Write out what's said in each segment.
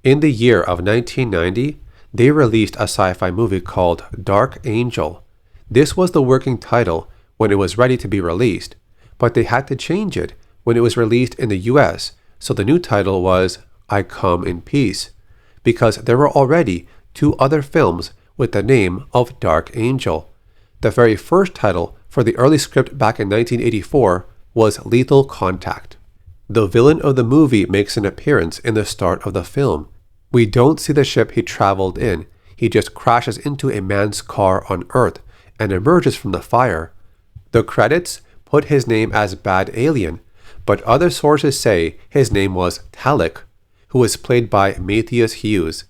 In the year of 1990, they released a sci-fi movie called Dark Angel. This was the working title when it was ready to be released, but they had to change it when it was released in the US, so the new title was I Come in Peace, because there were already two other films with the name of Dark Angel. The very first title for the early script back in 1984 was Lethal Contact. The villain of the movie makes an appearance in the start of the film. We don't see the ship he traveled in, he just crashes into a man's car on Earth and emerges from the fire. The credits put his name as Bad Alien, but other sources say his name was Talik, who was played by Matthias Hughes.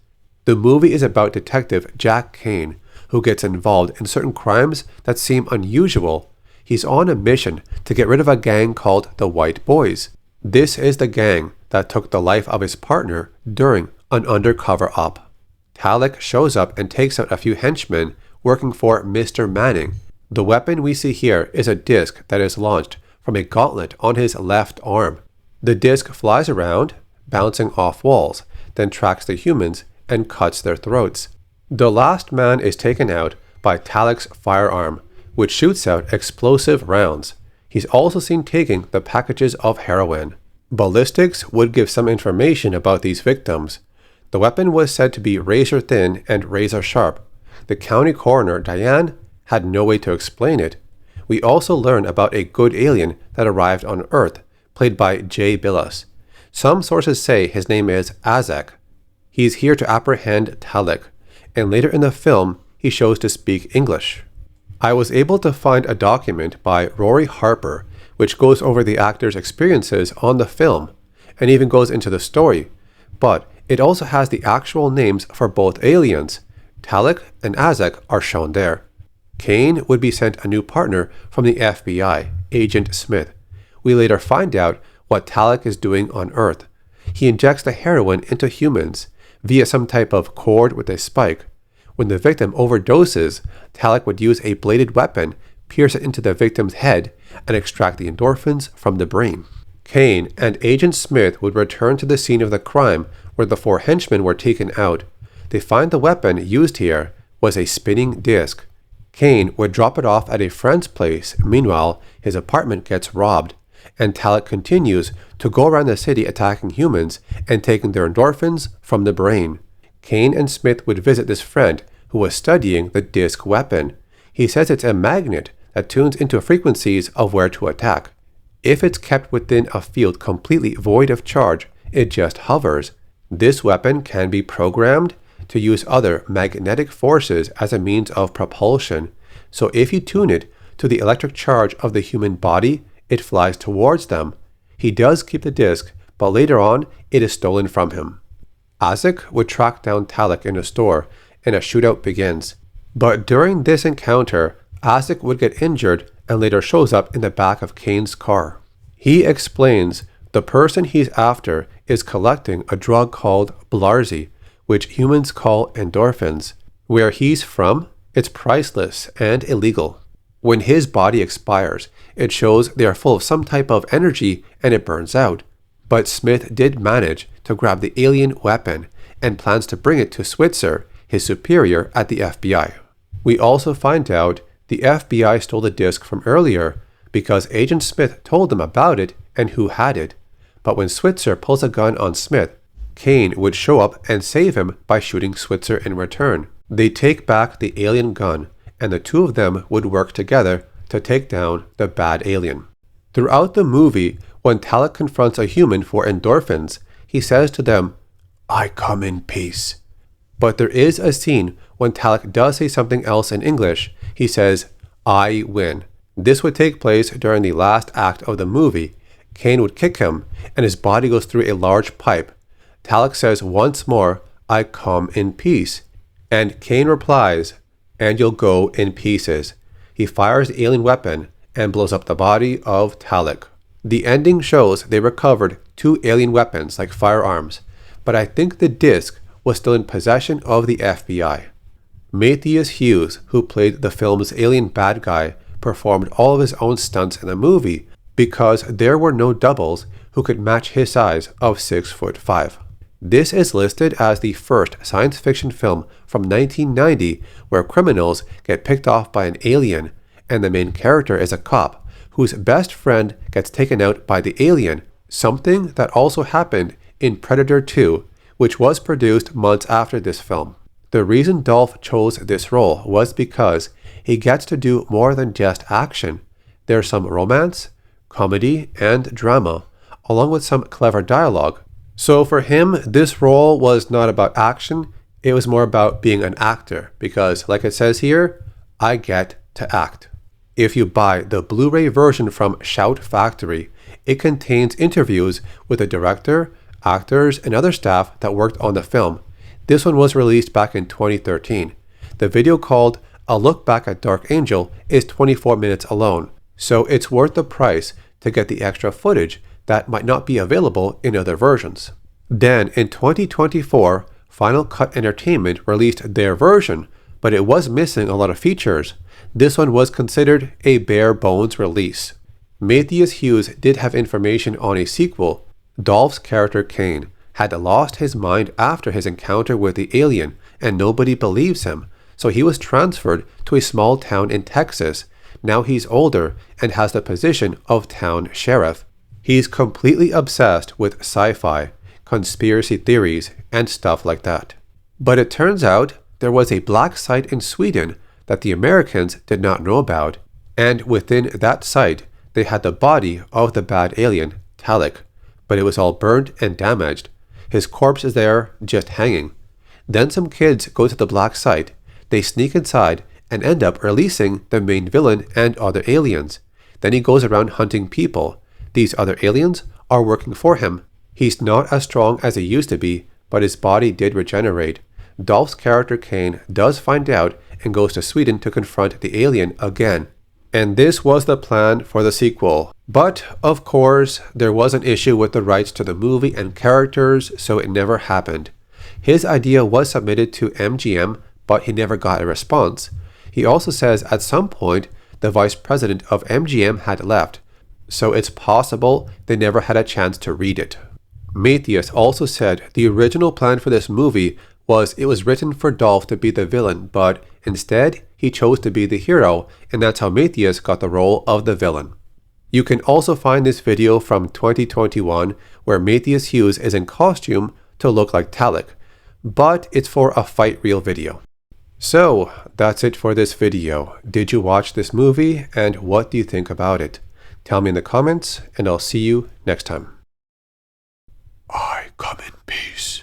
The movie is about Detective Jack Kane, who gets involved in certain crimes that seem unusual. He's on a mission to get rid of a gang called the White Boys. This is the gang that took the life of his partner during an undercover op. Talik shows up and takes out a few henchmen working for Mr. Manning. The weapon we see here is a disc that is launched from a gauntlet on his left arm. The disc flies around, bouncing off walls, then tracks the humans and cuts their throats. The last man is taken out by Talik's firearm, which shoots out explosive rounds. He's also seen taking the packages of heroin. Ballistics would give some information about these victims. The weapon was said to be razor thin and razor sharp. The county coroner, Diane, had no way to explain it. We also learn about a good alien that arrived on Earth, played by Jay Bilas. Some sources say his name is Azek. He's here to apprehend Talik, and later in the film, he shows to speak English. I was able to find a document by Rory Harper, which goes over the actors' experiences on the film, and even goes into the story, but it also has the actual names for both aliens. Talik and Azek are shown there. Kane would be sent a new partner from the FBI, Agent Smith. We later find out what Talik is doing on Earth. He injects the heroin into humans via some type of cord with a spike. When the victim overdoses, Talik would use a bladed weapon, pierce it into the victim's head, and extract the endorphins from the brain. Kane and Agent Smith would return to the scene of the crime where the four henchmen were taken out. They find the weapon used here was a spinning disc. Kane would drop it off at a friend's place. Meanwhile, his apartment gets robbed, and Talik continues to go around the city attacking humans and taking their endorphins from the brain. Kane and Smith would visit this friend who was studying the disc weapon. He says it's a magnet that tunes into frequencies of where to attack. If it's kept within a field completely void of charge, it just hovers. This weapon can be programmed to use other magnetic forces as a means of propulsion. So if you tune it to the electric charge of the human body, it flies towards them. He does keep the disc, but later on, it is stolen from him. Azek would track down Talik in a store, and a shootout begins. But during this encounter, Azek would get injured and later shows up in the back of Kane's car. He explains the person he's after is collecting a drug called Blarzi, which humans call endorphins. Where he's from, it's priceless and illegal. When his body expires, it shows they are full of some type of energy and it burns out. But Smith did manage to grab the alien weapon and plans to bring it to Switzer, his superior at the FBI. We also find out the FBI stole the disc from earlier because Agent Smith told them about it and who had it. But when Switzer pulls a gun on Smith, Kane would show up and save him by shooting Switzer in return. They take back the alien gun, and the two of them would work together to take down the bad alien. Throughout the movie, when Talik confronts a human for endorphins, he says to them, "I come in peace." But there is a scene when Talik does say something else in English. He says, "I win." This would take place during the last act of the movie. Kane would kick him, and his body goes through a large pipe. Talik says once more, "I come in peace." And Kane replies, "And you'll go in pieces." He fires the alien weapon and blows up the body of Talik. The ending shows they recovered two alien weapons like firearms, but I think the disc was still in possession of the FBI. Matthias Hughes, who played the film's alien bad guy, performed all of his own stunts in the movie because there were no doubles who could match his size of 6'5". This is listed as the first science fiction film from 1990 where criminals get picked off by an alien, and the main character is a cop whose best friend gets taken out by the alien, something that also happened in Predator 2, which was produced months after this film. The reason Dolph chose this role was because he gets to do more than just action. There's some romance, comedy, and drama, along with some clever dialogue. So for him, this role was not about action, it was more about being an actor, because like it says here, I get to act. If you buy the Blu-ray version from Shout Factory, it contains interviews with the director, actors, and other staff that worked on the film. This one was released back in 2013. The video called A Look Back at Dark Angel is 24 minutes alone, so it's worth the price to get the extra footage that might not be available in other versions. Then in 2024, Final Cut Entertainment released their version, but it was missing a lot of features. This one was considered a bare bones release. Matthias Hues did have information on a sequel. Dolph's character Kane had lost his mind after his encounter with the alien, and nobody believes him, so he was transferred to a small town in Texas. Now he's older and has the position of town sheriff. He's completely obsessed with sci-fi, conspiracy theories, and stuff like that. But it turns out there was a black site in Sweden that the Americans did not know about, and within that site they had the body of the bad alien, Talik, but it was all burnt and damaged. His corpse is there, just hanging. Then some kids go to the black site, they sneak inside and end up releasing the main villain and other aliens. Then he goes around hunting people. These other aliens are working for him. He's not as strong as he used to be, but his body did regenerate. Dolph's character Kane does find out and goes to Sweden to confront the alien again. And this was the plan for the sequel. But, of course, there was an issue with the rights to the movie and characters, so it never happened. His idea was submitted to MGM, but he never got a response. He also says at some point the vice president of MGM had left, so it's possible they never had a chance to read it. Matthias also said the original plan for this movie was it was written for Dolph to be the villain, but instead he chose to be the hero, and that's how Matthias got the role of the villain. You can also find this video from 2021 where Matthias Hues is in costume to look like Talik, but it's for a fight reel video. So that's it for this video. Did you watch this movie, and what do you think about it? Tell me in the comments, and I'll see you next time. I come in peace.